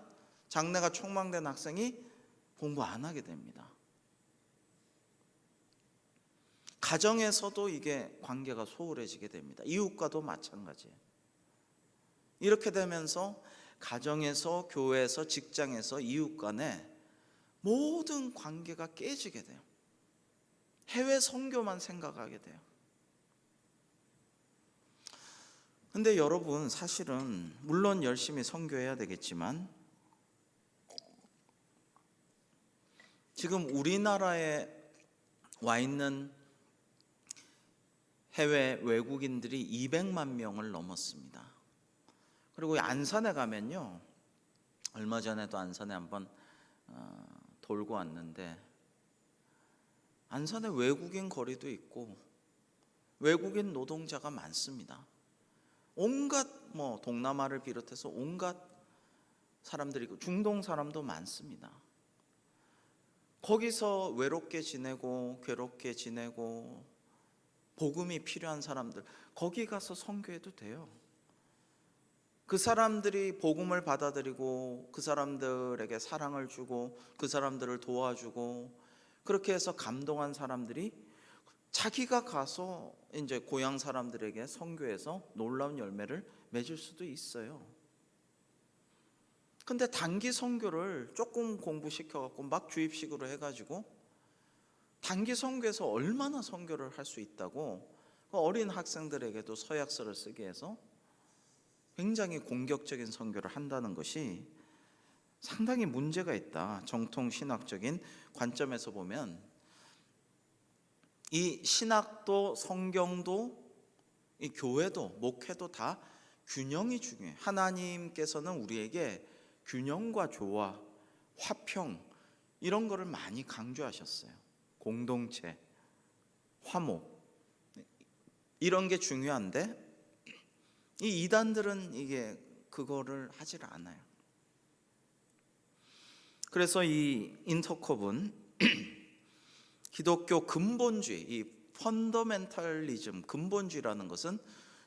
장래가 촉망된 학생이 공부 안 하게 됩니다. 가정에서도 이게 관계가 소홀해지게 됩니다. 이웃과도 마찬가지예요. 이렇게 되면서 가정에서, 교회에서, 직장에서, 이웃 간에 모든 관계가 깨지게 돼요. 해외 선교만 생각하게 돼요. 근데 여러분, 사실은 물론 열심히 선교해야 되겠지만 지금 우리나라에 와 있는 해외 외국인들이 200만 명을 넘었습니다. 그리고 안산에 가면요, 얼마 전에도 안산에 한번 돌고 왔는데, 안산에 외국인 거리도 있고 외국인 노동자가 많습니다. 온갖 동남아를 비롯해서 온갖 사람들이 있고 중동 사람도 많습니다. 거기서 외롭게 지내고 괴롭게 지내고 복음이 필요한 사람들, 거기 가서 선교해도 돼요. 그 사람들이 복음을 받아들이고 그 사람들에게 사랑을 주고 그 사람들을 도와주고 그렇게 해서 감동한 사람들이 자기가 가서 이제 고향 사람들에게 선교해서 놀라운 열매를 맺을 수도 있어요. 근데 단기 선교를 조금 공부시켜 갖고 막 주입식으로 해가지고 단기 선교에서 얼마나 선교를 할 수 있다고 어린 학생들에게도 서약서를 쓰게 해서 굉장히 공격적인 선교를 한다는 것이 상당히 문제가 있다. 정통 신학적인 관점에서 보면 이 신학도 성경도 이 교회도 목회도 다 균형이 중요해요. 하나님께서는 우리에게 균형과 조화, 화평 이런 거를 많이 강조하셨어요. 공동체, 화목 이런 게 중요한데 이 이단들은 이게 그거를 하질 않아요. 그래서 이 인터콥은 기독교 근본주의, 이 펀더멘탈리즘, 근본주의라는 것은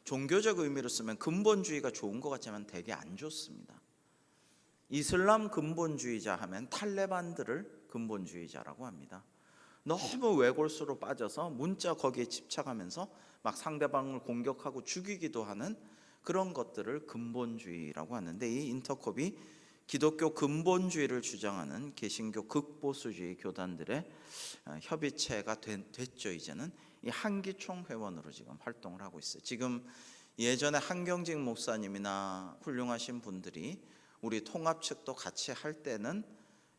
종교적 의미로 쓰면 근본주의가 좋은 것 같지만 되게 안 좋습니다. 이슬람 근본주의자 하면 탈레반들을 근본주의자라고 합니다. 너무 외골수로 빠져서 문자 거기에 집착하면서 막 상대방을 공격하고 죽이기도 하는 그런 것들을 근본주의라고 하는데, 이 인터콥이 기독교 근본주의를 주장하는 개신교 극보수주의 교단들의 협의체가 됐죠. 이제는 이 한기총 회원으로 지금 활동을 하고 있어요. 지금 예전에 한경직 목사님이나 훌륭하신 분들이 우리 통합 측도 같이 할 때는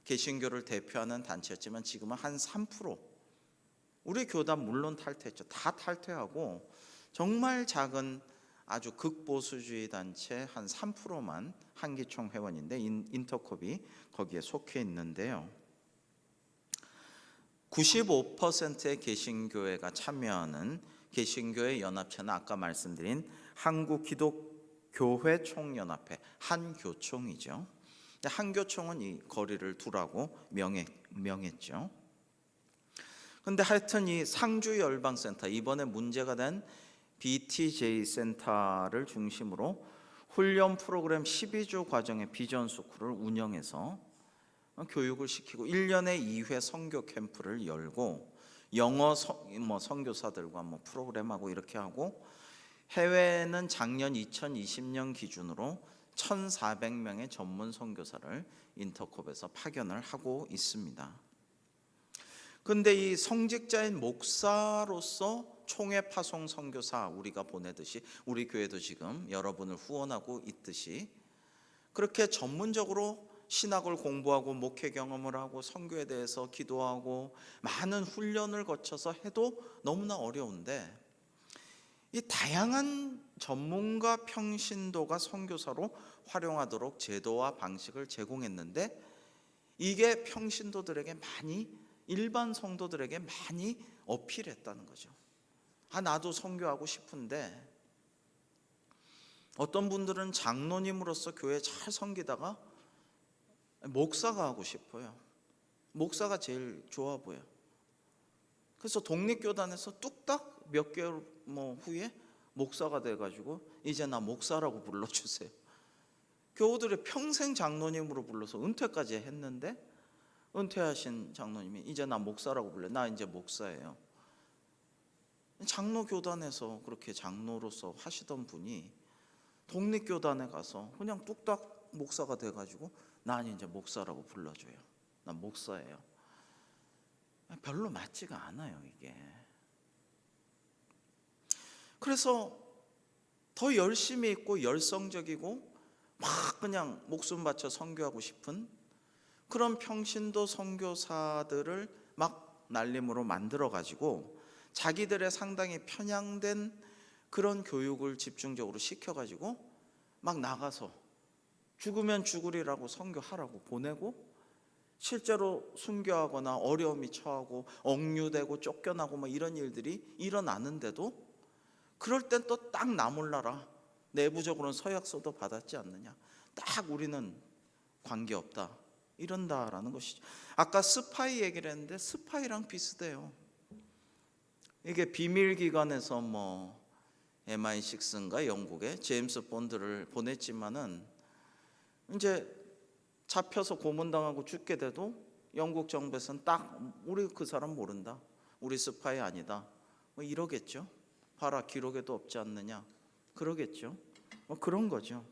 개신교를 대표하는 단체였지만 지금은 한 3%, 우리 교단 물론 탈퇴했죠. 다 탈퇴하고 정말 작은 아주 극보수주의 단체 한 3%만 한기총 회원인데 인터콥이 거기에 속해 있는데요. 95%의 개신교회가 참여하는 개신교회 연합체는 아까 말씀드린 한국기독교회 총연합회 한교총이죠. 한교총은 이 거리를 두라고 명했죠. 근데 하여튼 이 상주열방센터, 이번에 문제가 된 BTJ 센터를 중심으로 훈련 프로그램 12주 과정의 비전 스쿨을 운영해서 교육을 시키고 1년에 2회 선교 캠프를 열고 영어 선교사들과 프로그램하고 이렇게 하고, 해외는 작년 2020년 기준으로 1,400명의 전문 선교사를 인터콥에서 파견을 하고 있습니다. 그런데 이 성직자인 목사로서 총회 파송 선교사 우리가 보내듯이 우리 교회도 지금 여러분을 후원하고 있듯이 그렇게 전문적으로 신학을 공부하고 목회 경험을 하고 선교에 대해서 기도하고 많은 훈련을 거쳐서 해도 너무나 어려운데, 이 다양한 전문가 평신도가 선교사로 활용하도록 제도와 방식을 제공했는데 이게 평신도들에게 많이, 일반 성도들에게 많이 어필했다는 거죠. 나도 선교하고 싶은데, 어떤 분들은 장로님으로서 교회 잘 섬기다가 목사가 하고 싶어요. 목사가 제일 좋아 보여. 그래서 독립교단에서 뚝딱 몇 개월 후에 목사가 돼가지고 이제 나 목사라고 불러주세요. 교우들이 평생 장로님으로 불러서 은퇴까지 했는데, 은퇴하신 장로님이 이제 나 목사라고 불러. 나 이제 목사예요. 장로교단에서 그렇게 장로로서 하시던 분이 독립교단에 가서 그냥 뚝딱 목사가 돼가지고 난 이제 목사라고 불러줘요. 난 목사예요. 별로 맞지가 않아요, 이게. 그래서 더 열심히 있고 열성적이고 막 그냥 목숨 바쳐 선교하고 싶은 그런 평신도 선교사들을 막 날림으로 만들어 가지고 자기들의 상당히 편향된 그런 교육을 집중적으로 시켜가지고 막 나가서 죽으면 죽으리라고 선교하라고 보내고, 실제로 순교하거나 어려움이 처하고 억류되고 쫓겨나고 뭐 이런 일들이 일어나는데도 그럴 땐 또 딱 나 몰라라, 내부적으로는 서약서도 받았지 않느냐, 딱 우리는 관계없다 이런다라는 것이죠. 아까 스파이 얘기를 했는데 스파이랑 비슷해요. 이게 비밀기관에서 뭐 MI6인가 영국에 제임스 본드를 보냈지만은 이제 잡혀서 고문당하고 죽게 돼도 영국 정부에서는 딱 우리 그 사람 모른다, 우리 스파이 아니다 뭐 이러겠죠. 봐라 기록에도 없지 않느냐 그러겠죠. 뭐 그런 거죠.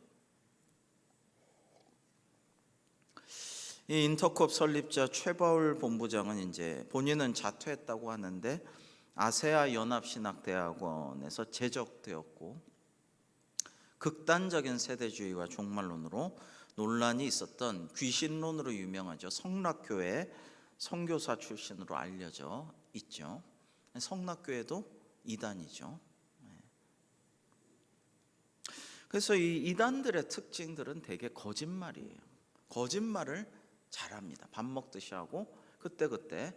이 인터콥 설립자 최바울 본부장은 이제 본인은 자퇴했다고 하는데 아세아 연합신학대학원에서 제적되었고, 극단적인 세대주의와 종말론으로 논란이 있었던 귀신론으로 유명하죠. 성락교회 선교사 출신으로 알려져 있죠. 성락교회도 이단이죠. 그래서 이 이단들의 특징들은 되게 거짓말이에요. 거짓말을 잘합니다. 밥 먹듯이 하고 그때그때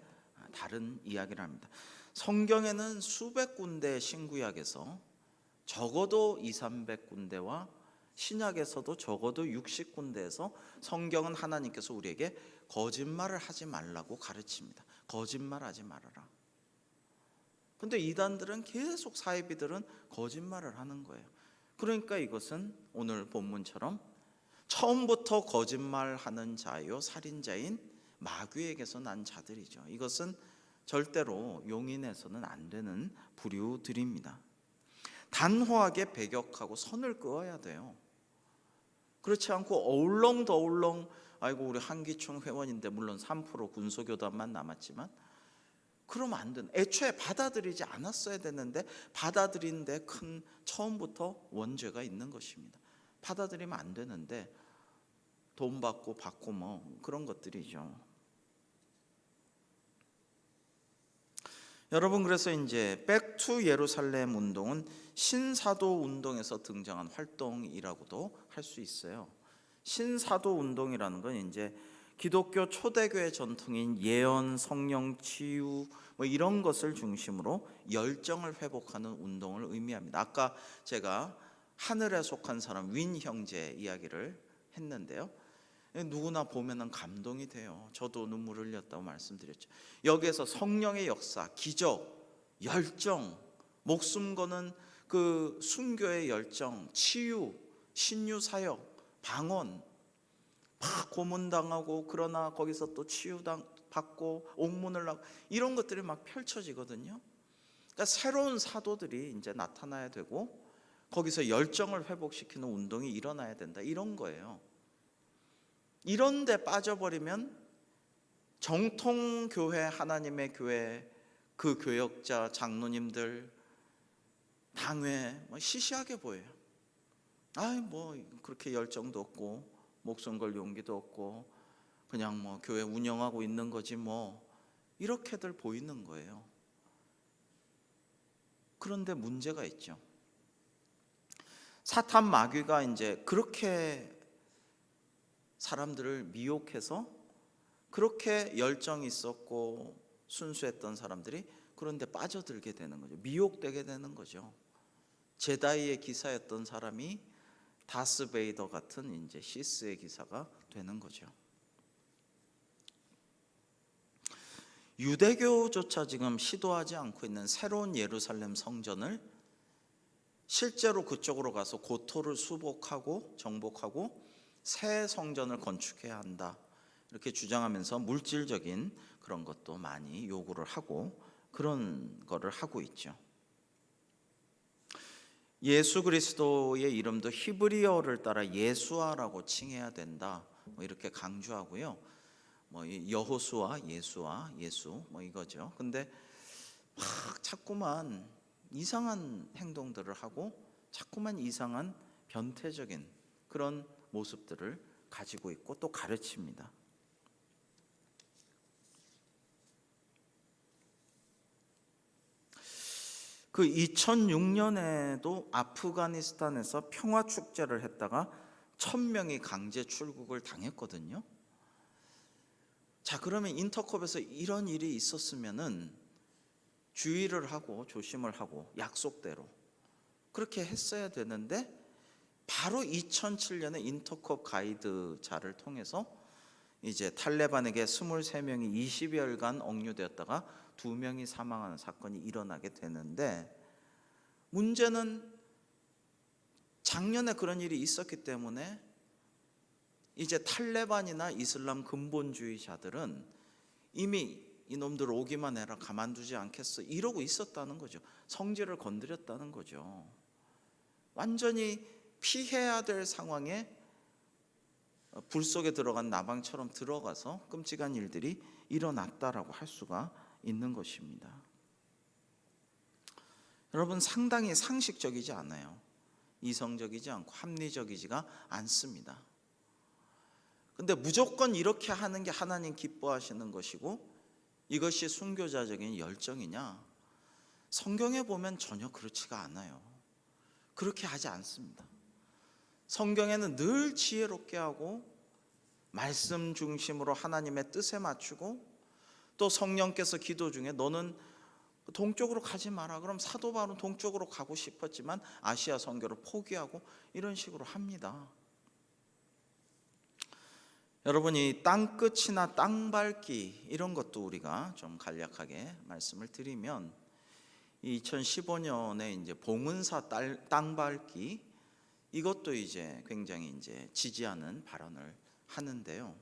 다른 이야기를 합니다. 성경에는 수백 군데, 신구약에서 적어도 200~300군데와 신약에서도 적어도 60군데에서 성경은 하나님께서 우리에게 거짓말을 하지 말라고 가르칩니다. 거짓말하지 말아라. 근데 이단들은 계속, 사이비들은 거짓말을 하는 거예요. 그러니까 이것은 오늘 본문처럼 처음부터 거짓말하는 자요 살인자인 마귀에게서 난 자들이죠. 이것은 절대로 용인해서는 안 되는 부류들입니다. 단호하게 배격하고 선을 그어야 돼요. 그렇지 않고 어울렁더울렁 아이고 우리 한기총 회원인데, 물론 3% 군소교단만 남았지만 그러면 안 되는, 애초에 받아들이지 않았어야 되는데 받아들인 데 큰 처음부터 원죄가 있는 것입니다. 받아들이면 안 되는데 돈 받고 뭐 그런 것들이죠. 여러분, 그래서 이제 백투 예루살렘 운동은 신사도 운동에서 등장한 활동이라고도 할 수 있어요. 신사도 운동이라는 건 이제 기독교 초대교회 전통인 예언, 성령 치유 뭐 이런 것을 중심으로 열정을 회복하는 운동을 의미합니다. 아까 제가 하늘에 속한 사람 윈 형제 이야기를 했는데요. 누구나 보면은 감동이 돼요. 저도 눈물 흘렸다고 말씀드렸죠. 여기에서 성령의 역사, 기적, 열정, 목숨 거는 그 순교의 열정, 치유, 신유 사역, 방언, 막 고문당하고 그러나 거기서 또 치유당 받고 옥문을 하고 이런 것들이 막 펼쳐지거든요. 그러니까 새로운 사도들이 이제 나타나야 되고 거기서 열정을 회복시키는 운동이 일어나야 된다, 이런 거예요. 이런 데 빠져버리면 정통교회, 하나님의 교회, 그 교역자, 장로님들, 당회 시시하게 보여요. 뭐 그렇게 열정도 없고 목숨 걸 용기도 없고 그냥 뭐 교회 운영하고 있는 거지 뭐, 이렇게들 보이는 거예요. 그런데 문제가 있죠. 사탄 마귀가 이제 그렇게 사람들을 미혹해서 그렇게 열정이 있었고 순수했던 사람들이 그런데 빠져들게 되는 거죠. 미혹되게 되는 거죠. 제다이의 기사였던 사람이 다스베이더 같은 이제 시스의 기사가 되는 거죠. 유대교조차 지금 시도하지 않고 있는 새로운 예루살렘 성전을 실제로 그쪽으로 가서 고토를 수복하고 정복하고 새 성전을 건축해야 한다, 이렇게 주장하면서 물질적인 그런 것도 많이 요구를 하고 그런 거를 하고 있죠. 예수 그리스도의 이름도 히브리어를 따라 예수아라고 칭해야 된다, 이렇게 강조하고요. 여호수아, 예수아, 예수 이거죠. 근데 막 자꾸만 이상한 행동들을 하고 자꾸만 이상한 변태적인 그런 모습들을 가지고 있고 또 가르칩니다. 그 2006년에도 아프가니스탄에서 평화 축제를 했다가 1000명이 강제 출국을 당했거든요. 자, 그러면 인터컵에서 이런 일이 있었으면은 주의를 하고 조심을 하고 약속대로 그렇게 했어야 되는데, 바로 2007년에 인터컵 가이드자를 통해서 이제 탈레반에게 23명이 20여일간 억류되었다가 2명이 사망하는 사건이 일어나게 되는데, 문제는 작년에 그런 일이 있었기 때문에 이제 탈레반이나 이슬람 근본주의자들은 이미 이놈들 오기만 해라, 가만두지 않겠어, 이러고 있었다는 거죠. 성질을 건드렸다는 거죠. 완전히 피해야 될 상황에 불 속에 들어간 나방처럼 들어가서 끔찍한 일들이 일어났다라고 할 수가 있는 것입니다. 여러분, 상당히 상식적이지 않아요. 이성적이지 않고 합리적이지가 않습니다. 근데 무조건 이렇게 하는 게 하나님 기뻐하시는 것이고 이것이 순교자적인 열정이냐? 성경에 보면 전혀 그렇지가 않아요. 그렇게 하지 않습니다. 성경에는 늘 지혜롭게 하고 말씀 중심으로 하나님의 뜻에 맞추고, 또 성령께서 기도 중에 너는 동쪽으로 가지 마라, 그럼 사도 바울은 동쪽으로 가고 싶었지만 아시아 선교를 포기하고 이런 식으로 합니다. 여러분이 땅끝이나 땅밟기 이런 것도 우리가 좀 간략하게 말씀을 드리면, 2015년에 이제 봉은사 땅밟기, 이것도 이제 굉장히 이제 지지하는 발언을 하는데요.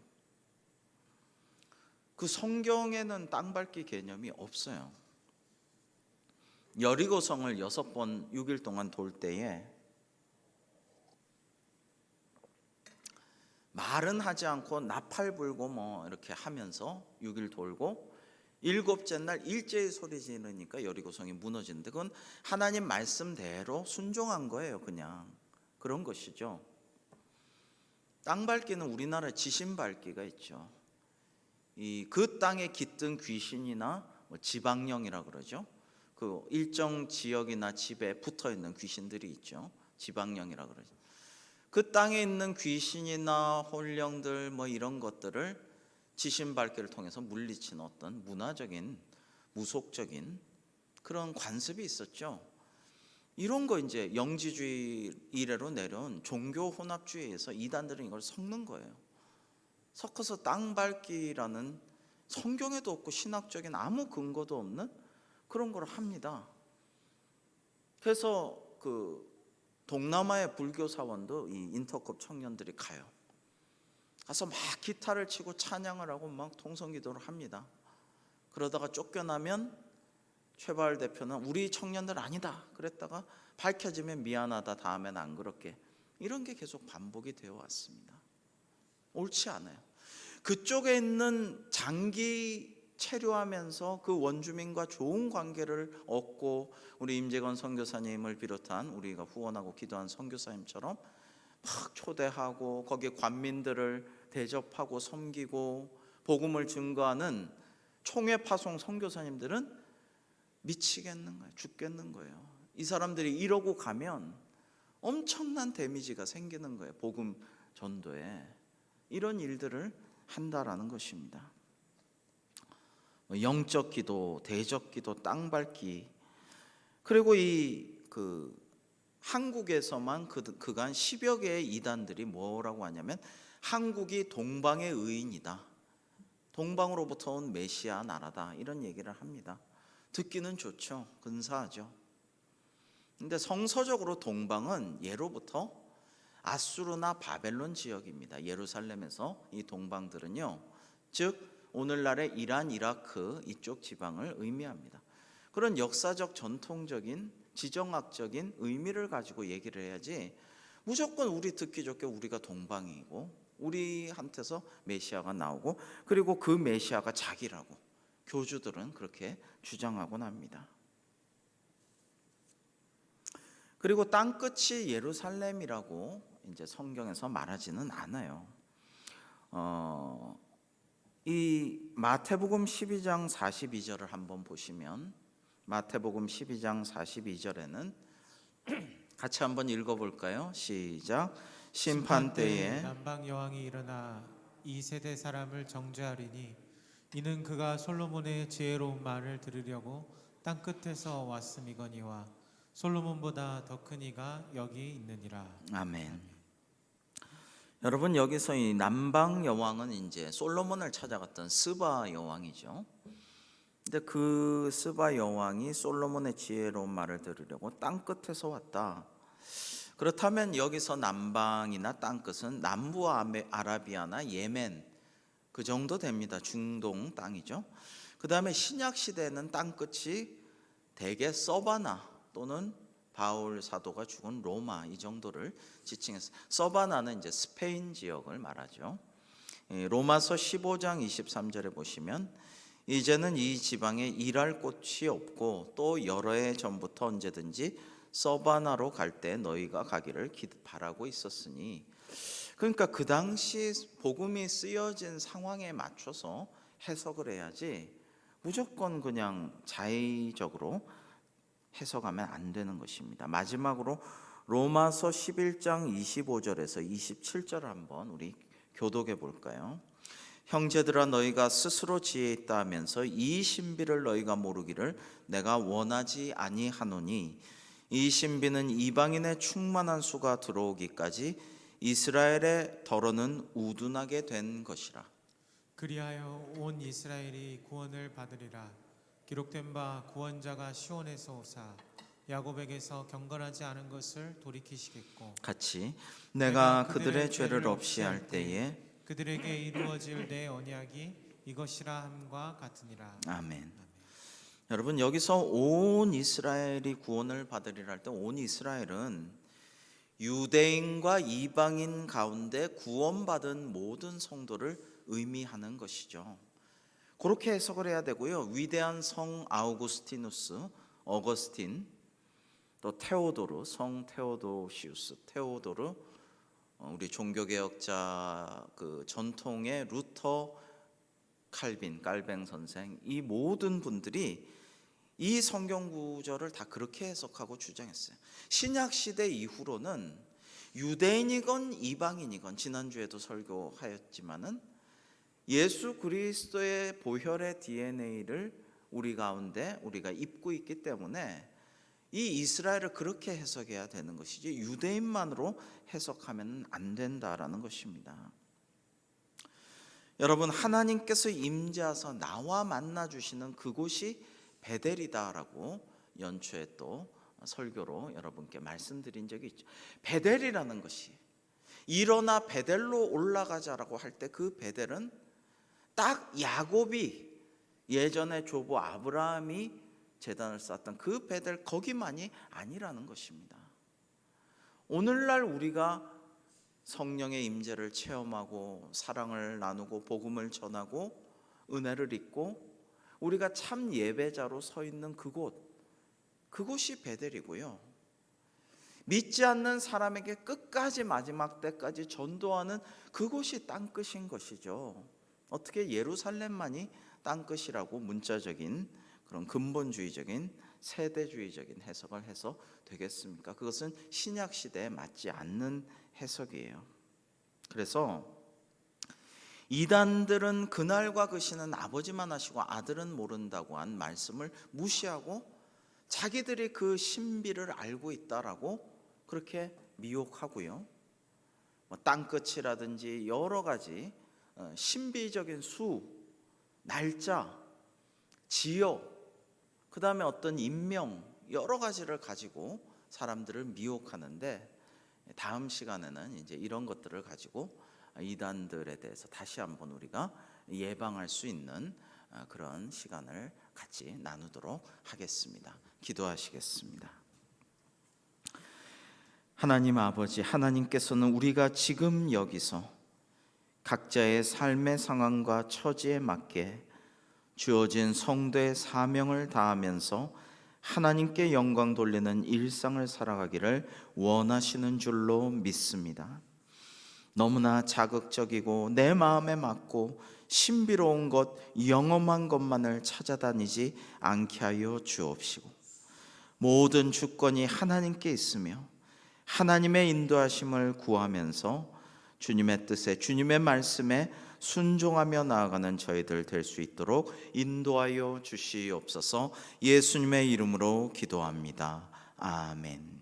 그 성경에는 땅밟기 개념이 없어요. 여리고성을 6번 6일 동안 돌 때에 말은 하지 않고 나팔 불고 이렇게 하면서 6일 돌고, 7째 날 일제히 소리 지르니까 여리고성이 무너지는데, 그건 하나님 말씀대로 순종한 거예요. 그냥 그런 것이죠. 땅 밟기는 우리나라에 지신 밟기가 있죠. 그 땅에 깃든 귀신이나 지방령이라 그러죠. 그 일정 지역이나 집에 붙어 있는 귀신들이 있죠. 지방령이라 그러죠. 그 땅에 있는 귀신이나 혼령들 이런 것들을 지신밟기를 통해서 물리치는 어떤 문화적인 무속적인 그런 관습이 있었죠. 이런 거 이제 영지주의 이래로 내려온 종교 혼합주의에서 이단들은 이걸 섞는 거예요. 섞어서 땅 밟기라는 성경에도 없고 신학적인 아무 근거도 없는 그런 걸 합니다. 그래서 그 동남아의 불교 사원도 이 인터컵 청년들이 가서 막 기타를 치고 찬양을 하고 막 통성기도를 합니다. 그러다가 쫓겨나면 최바을 대표는 우리 청년들 아니다 그랬다가 밝혀지면 미안하다, 다음엔 안 그럴게, 이런 게 계속 반복이 되어 왔습니다. 옳지 않아요. 그쪽에 있는 장기 체류하면서 그 원주민과 좋은 관계를 얻고, 우리 임재건 선교사님을 비롯한 우리가 후원하고 기도한 선교사님처럼 막 초대하고 거기에 관민들을 대접하고 섬기고 복음을 증거하는 총회 파송 선교사님들은 미치겠는 거예요. 죽겠는 거예요. 이 사람들이 이러고 가면 엄청난 데미지가 생기는 거예요. 복음 전도에. 이런 일들을 한다라는 것입니다. 영적 기도, 대적 기도, 땅 밟기. 그리고 한국에서만 그간 10여 개의 이단들이 뭐라고 하냐면 한국이 동방의 의인이다, 동방으로부터 온 메시아 나라다, 이런 얘기를 합니다. 듣기는 좋죠. 근사하죠. 근데 성서적으로 동방은 예로부터 아수르나 바벨론 지역입니다. 예루살렘에서 이 동방들은요, 즉 오늘날의 이란, 이라크 이쪽 지방을 의미합니다. 그런 역사적, 전통적인, 지정학적인 의미를 가지고 얘기를 해야지 무조건 우리 듣기 좋게 우리가 동방이고 우리한테서 메시아가 나오고 그리고 그 메시아가 자기라고 교주들은 그렇게 주장하곤 합니다. 그리고 땅끝이 예루살렘이라고 이제 성경에서 말하지는 않아요. 이 마태복음 12장 42절을 한번 보시면 마태복음 12장 42절에는 같이 한번 읽어볼까요? 시작. 심판 때에 남방 여왕이 일어나 이 세대 사람을 정죄하리니 이는 그가 솔로몬의 지혜로운 말을 들으려고 땅 끝에서 왔음이거니와 솔로몬보다 더 큰 이가 여기 있느니라. 아멘. 여러분, 여기서 이 남방 여왕은 이제 솔로몬을 찾아갔던 스바 여왕이죠. 근데 그 스바 여왕이 솔로몬의 지혜로운 말을 들으려고 땅 끝에서 왔다. 그렇다면 여기서 남방이나 땅끝은 남부 아라비아나 예멘 그 정도 됩니다. 중동 땅이죠. 그 다음에 신약 시대에는 땅끝이 대개 서바나 또는 바울 사도가 죽은 로마 이 정도를 지칭했어요. 서바나는 이제 스페인 지역을 말하죠. 로마서 15장 23절에 보시면 이제는 이 지방에 일할 곳이 없고 또 여러 해 전부터 언제든지 서바나로 갈 때 너희가 가기를 바라고 있었으니, 그러니까 그 당시 복음이 쓰여진 상황에 맞춰서 해석을 해야지 무조건 그냥 자의적으로 해석하면 안 되는 것입니다. 마지막으로 로마서 11장 25절에서 27절을 한번 우리 교독해 볼까요? 형제들아 너희가 스스로 지혜 있다 하면서 이 신비를 너희가 모르기를 내가 원하지 아니하노니 이 신비는 이방인의 충만한 수가 들어오기까지 이스라엘의 더러는 우둔하게 된 것이라. 그리하여 온 이스라엘이 구원을 받으리라. 기록된 바 구원자가 시온에서 오사 야곱에게서 경건하지 않은 것을 돌이키시겠고 같이 내가 그들의 죄를 없이 할 때에 그들에게 이루어질 내 언약이 이것이라 함과 같으니라. 아멘. 여러분, 여기서 온 이스라엘이 구원을 받으리라 할 때 온 이스라엘은 유대인과 이방인 가운데 구원받은 모든 성도를 의미하는 것이죠. 그렇게 해석을 해야 되고요. 위대한 성 아우구스티누스, 어거스틴, 또 테오도르, 성 테오도시우스, 테오도르, 우리 종교개혁자 그 전통의 루터, 칼빈, 깔뱅 선생, 이 모든 분들이 이 성경 구절을 다 그렇게 해석하고 주장했어요. 신약 시대 이후로는 유대인이건 이방인이건 지난주에도 설교하였지만은 예수 그리스도의 보혈의 DNA를 우리 가운데 우리가 입고 있기 때문에 이 이스라엘을 그렇게 해석해야 되는 것이지 유대인만으로 해석하면 안 된다라는 것입니다. 여러분, 하나님께서 임재하서 나와 만나 주시는 그곳이 베델이다라고 연초에 또 설교로 여러분께 말씀드린 적이 있죠. 베델이라는 것이 일어나 베델로 올라가자라고 할 때 그 베델은 딱 야곱이 예전에 조부 아브라함이 제단을 쌓았던 그 베델 거기만이 아니라는 것입니다. 오늘날 우리가 성령의 임재를 체험하고 사랑을 나누고 복음을 전하고 은혜를 입고 우리가 참 예배자로 서 있는 그곳이 베델이고요. 믿지 않는 사람에게 끝까지 마지막 때까지 전도하는 그곳이 땅끝인 것이죠. 어떻게 예루살렘만이 땅끝이라고 문자적인 그런 근본주의적인 세대주의적인 해석을 해서 되겠습니까? 그것은 신약 시대에 맞지 않는 해석이에요. 그래서 이단들은 그날과 그 시는 아버지만 하시고 아들은 모른다고 한 말씀을 무시하고 자기들이 그 신비를 알고 있다라고 그렇게 미혹하고요. 땅끝이라든지 여러 가지 신비적인 수, 날짜, 지역, 그 다음에 어떤 인명 여러 가지를 가지고 사람들을 미혹하는데, 다음 시간에는 이제 이런 것들을 가지고 이단들에 대해서 다시 한번 우리가 예방할 수 있는 그런 시간을 같이 나누도록 하겠습니다. 기도하시겠습니다. 하나님 아버지, 하나님께서는 우리가 지금 여기서 각자의 삶의 상황과 처지에 맞게 주어진 성도의 사명을 다하면서 하나님께 영광 돌리는 일상을 살아가기를 원하시는 줄로 믿습니다. 너무나 자극적이고 내 마음에 맞고 신비로운 것, 영험한 것만을 찾아다니지 않게 하여 주옵시고, 모든 주권이 하나님께 있으며 하나님의 인도하심을 구하면서 주님의 뜻에, 주님의 말씀에 순종하며 나아가는 저희들 될 수 있도록 인도하여 주시옵소서. 예수님의 이름으로 기도합니다. 아멘.